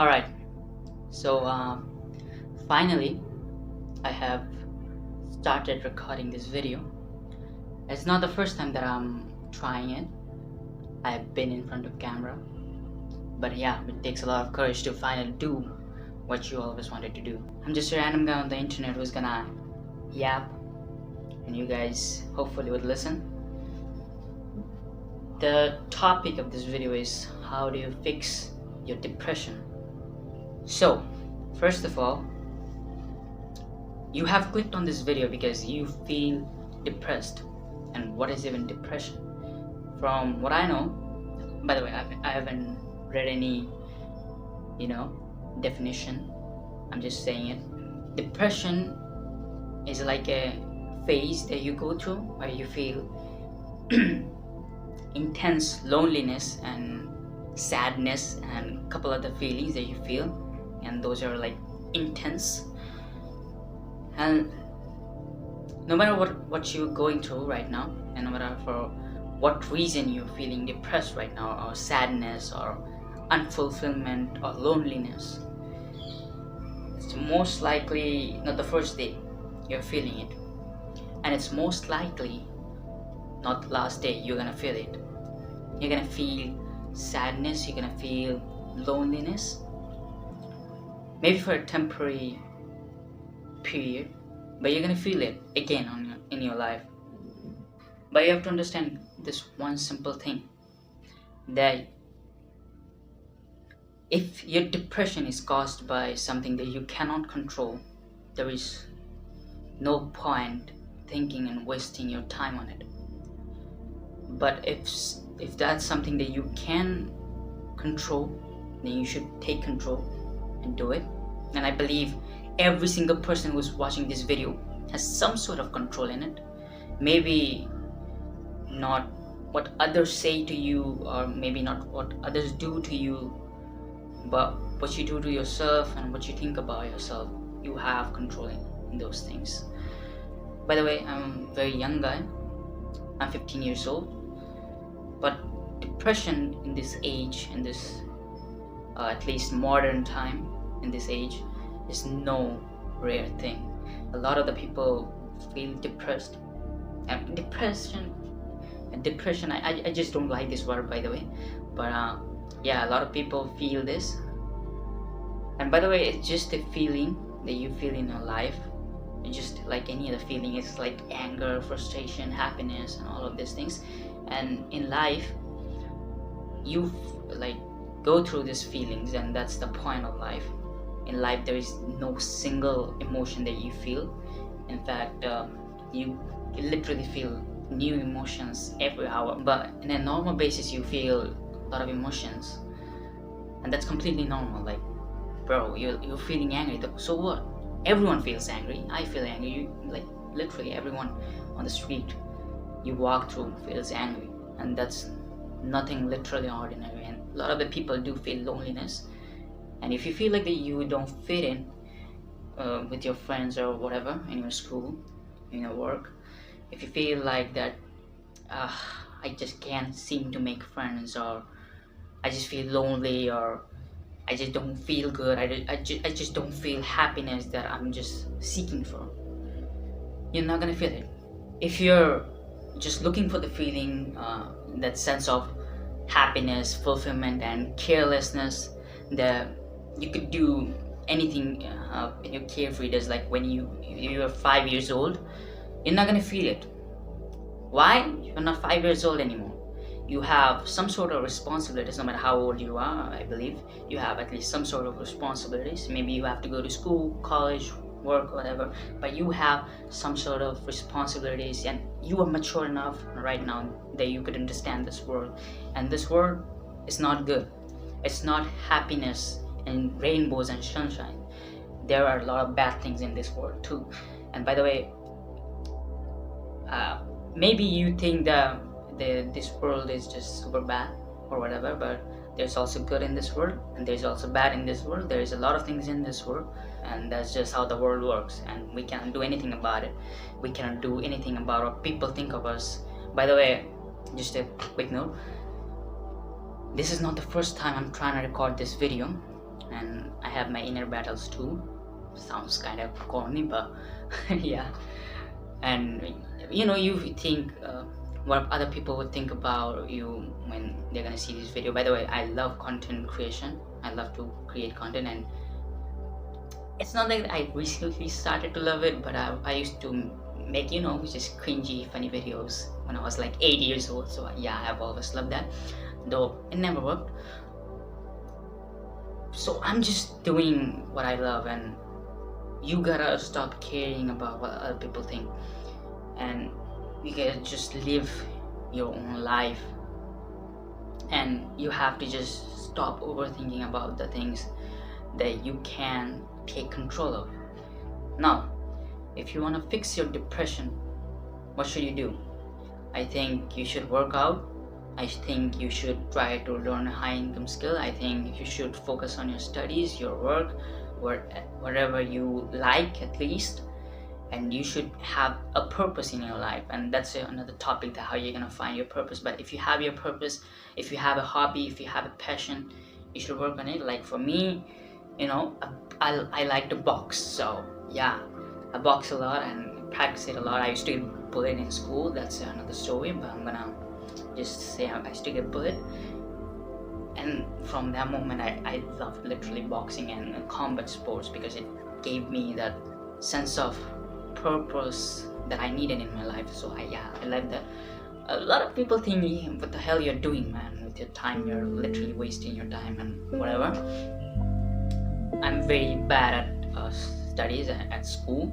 Alright, so finally I have started recording this video. It's not the first time that I'm trying it. I've been in front of camera, but yeah, it takes a lot of courage to finally do what you always wanted to do. I'm just a random guy on the internet who's gonna yap, and you guys hopefully would listen. The topic of this video is how do you fix your depression. So, first of all, you have clicked on this video because you feel depressed. And what is even depression? From what I know, by the way, I haven't read any, definition. I'm just saying it. Depression is like a phase that you go through where you feel intense loneliness and sadness and a couple other feelings that you feel, and those are like intense. And no matter what you're going through right now, and no matter for what reason you're feeling depressed right now, or sadness or unfulfillment or loneliness, it's most likely not the first day you're feeling it, and it's most likely not the last day you're gonna feel it. You're gonna feel sadness, you're gonna feel loneliness, maybe for a temporary period, but you're gonna feel it again in your life. But you have to understand this one simple thing, that if your depression is caused by something that you cannot control, there is no point thinking and wasting your time on it. But if that's something that you can control, then you should take control and do it. And I believe every single person who's watching this video has some sort of control in it. Maybe not what others say to you, or maybe not what others do to you, but what you do to yourself and what you think about yourself. You have control in those things. By the way, I'm a very young guy. I'm 15 years old. But depression in this age, in this at least modern time, in this age, is no rare thing. A lot of the people feel depressed. And depression, I just don't like this word, by the way. But yeah, a lot of people feel this. And by the way, it's just a feeling that you feel in your life. It's just like any other feeling. It's like anger, frustration, happiness, and all of these things. And in life, you go through these feelings, and that's the point of life. In life, there is no single emotion that you feel. In fact, you literally feel new emotions every hour. But in a normal basis, you feel a lot of emotions, and that's completely normal. Like, bro, you're feeling angry. So what? Everyone feels angry. I feel angry. Literally everyone on the street you walk through feels angry, and that's nothing literally ordinary. And a lot of the people do feel loneliness. And if you feel like that you don't fit in with your friends or whatever, in your school, in your work, if you feel like that, I just can't seem to make friends, or I just feel lonely, or I just don't feel good, I just don't feel happiness that I'm just seeking for, you're not gonna feel it. If you're just looking for the feeling, that sense of happiness, fulfillment, and carelessness, that you could do anything in your carefree days, like when you're 5 years old, you're not gonna feel it. Why? You're not 5 years old anymore. You have some sort of responsibilities. No matter how old you are, I believe you have at least some sort of responsibilities. Maybe you have to go to school, college, work, whatever, but you have some sort of responsibilities, and you are mature enough right now that you could understand this world. And this world is not good. It's not happiness and rainbows and sunshine. There are a lot of bad things in this world too. And by the way, maybe you think that this world is just super bad or whatever, but there's also good in this world, and there's also bad in this world. There's a lot of things in this world, and that's just how the world works, and we can't do anything about it. We cannot do anything about what people think of us. By the way, just a quick note, this is not the first time I'm trying to record this video. and I have my inner battles too. Sounds kind of corny, but yeah. And you think what other people would think about you when they're gonna see this video. By the way, I love content creation. I love to create content, and it's not that I recently started to love it, but I used to make just cringy funny videos when I was like 8 years old. So yeah, I've always loved that, though it never worked. So I'm just doing what I love, and you gotta stop caring about what other people think, and you gotta just live your own life, and you have to just stop overthinking about the things that you can take control of. Now, if you want to fix your depression, what should you do? I think you should work out. I think you should try to learn a high income skill. I think you should focus on your studies, your work, whatever you like at least, and you should have a purpose in your life. And that's another topic, that how you're gonna find your purpose. But if you have your purpose, if you have a hobby, if you have a passion, you should work on it. Like for me, I like to box, so yeah, I box a lot and practice it a lot. I used to get bullied in school. That's another story, but I'm gonna just say I used to get bullied. And from that moment, I loved literally boxing and combat sports, because it gave me that sense of purpose that I needed in my life. So I like that. A lot of people think, what the hell you're doing, man, with your time? You're literally wasting your time and whatever. I'm very bad at studies at school,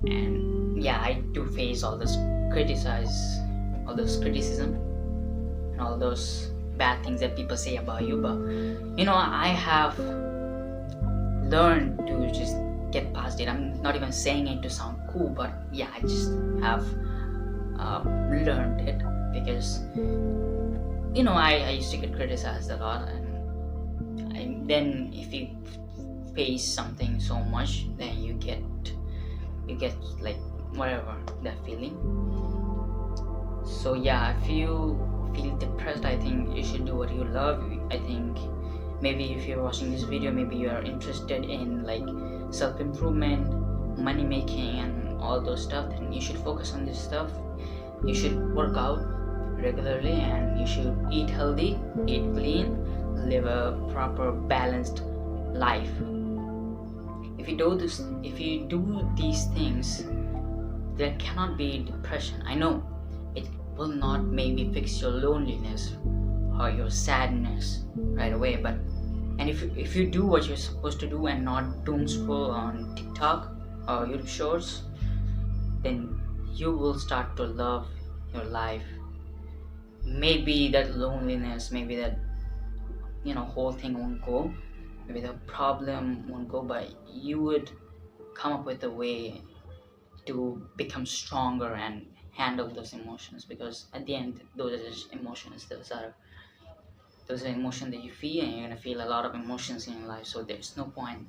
and yeah, I do face all this criticism and all those bad things that people say about you. But I have learned to just get past it. I'm not even saying it to sound cool, but yeah, I just have learned it, because I used to get criticized a lot, and then if you face something so much, then you get like whatever, that feeling. So yeah, if you feel depressed, I think you should do what you love. I think maybe if you're watching this video, maybe you are interested in like self-improvement, money making, and all those stuff, then you should focus on this stuff. You should work out regularly, and you should eat healthy, eat clean, live a proper balanced life. If you do these things, there cannot be depression. I know it will not maybe fix your loneliness or your sadness right away, but if you do what you're supposed to do and not doom scroll on TikTok or YouTube shorts, then you will start to love your life. Maybe that loneliness, maybe that whole thing won't go, maybe the problem won't go, but you would come up with a way to become stronger and handle those emotions, because at the end, those are just emotions. Those are emotions that you feel, and you're gonna feel a lot of emotions in your life, so there's no point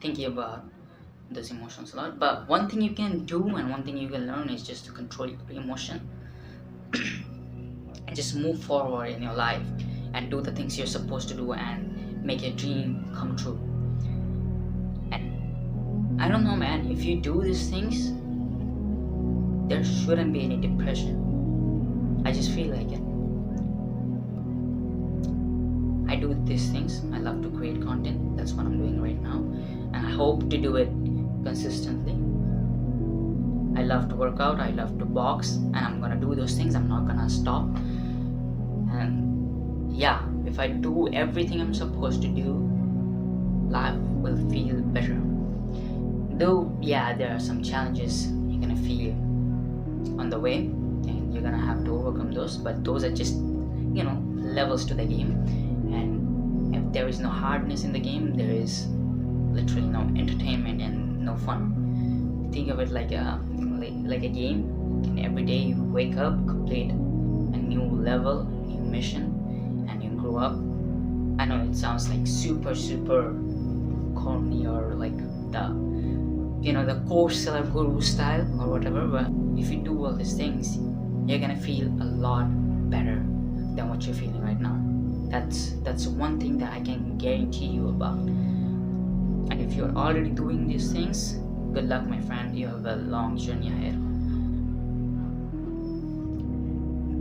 thinking about those emotions a lot. But one thing you can do, and one thing you can learn, is just to control your emotion and just move forward in your life and do the things you're supposed to do and make your dream come true. And I don't know, man, if you do these things, there shouldn't be any depression. I just feel like it. I do these things. I love to create content. That's what I'm doing right now, and I hope to do it consistently. I love to work out, I love to box, and I'm gonna do those things. I'm not gonna stop. And yeah, if I do everything I'm supposed to do, life will feel better. Though yeah, there are some challenges you're gonna feel on the way, and you're gonna have to overcome those, but those are just levels to the game. And if there is no hardness in the game, there is literally no entertainment and no fun. Think of it like a game, and every day you wake up, complete a new level, new mission, and you grow up. I know it sounds like super corny, or like the course guru style or whatever, but if you do all these things, you're gonna feel a lot better than what you're feeling right now. That's one thing that I can guarantee you about. And if you're already doing these things, good luck, my friend. You have a long journey ahead.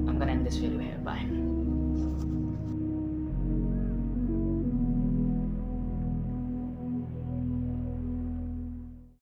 I'm gonna end this video here. Bye.